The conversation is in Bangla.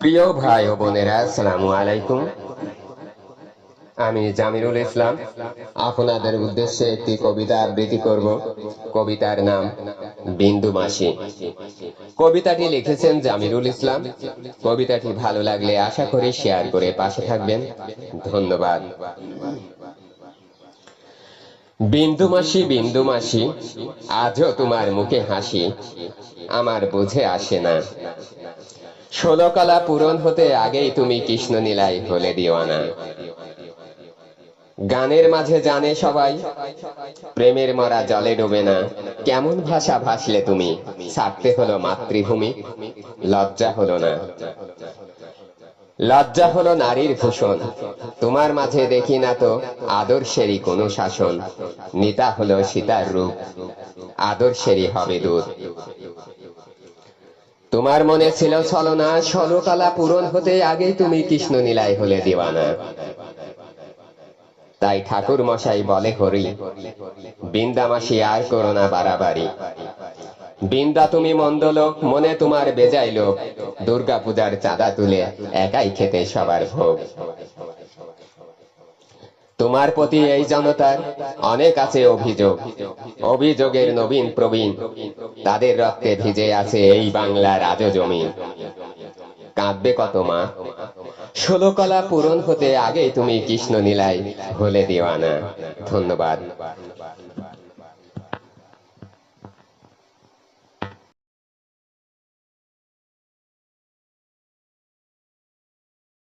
প্রিয় ভাই ও বোনেরা, আসসালামু আলাইকুম। আমি জামিরুল ইসলাম আপনাদের উদ্দেশ্যে একটি কবিতা আবৃত্তি করব। কবিতার নাম বিন্দু মাসি। কবিতাটি লিখেছেন জামিরুল ইসলাম। কবিতাটি ভালো লাগলে আশা করি শেয়ার করে পাশে থাকবেন। ধন্যবাদ। বিন্দু মাসি, বিন্দু মাসি, আজও তোমার মুখে হাসি আমার বুঝে আসে না। 16 কলা পূরণ হতে আগেই তুমি কৃষ্ণ নীলায় হলে দিওয়ানা। গানের মাঝে জানে সবাই প্রেমের মরা জলে ডোবে না। কেমন ভাষা ভাসলে তুমি, ছাড়তে হলো মাতৃভূমি। লজ্জা হলো না, লজ্জা হলো নারীর ভূষণ। তোমার মাঝে দেখি না তো আদর্শেরই কোনো শাসন। নিতা হলো সীতার রূপ, আদর্শেরই হবে দূর। তোমার মনে ছিল ছলনা, 16 কলা পূরণ হতে আগেই তুমি কৃষ্ণ নীলায় হলে দিওয়ানা। তাই ঠাকুর মশাই বলে হরি, বিন্দা মাসি আর করো না বাড়াবাড়ি। বিন্দা তুমি মন্দ লোক, মনে তোমার বেজায় লোক। দুর্গা পূজার চাঁদা তুলে একাই খেতে সবার ভোগ। তোমার প্রতি এই জনতার অনেক আছে অভিযোগ। অভিযোগের নবীন প্রবীণ, তাদের রক্তে ভিজে আছে এই বাংলার আজও জমিন। কাঁদবে কত মা, 16 কলা পূরণ হতে আগেই তুমি কৃষ্ণ নীলায় হলে দিওয়ানা। ধন্যবাদ।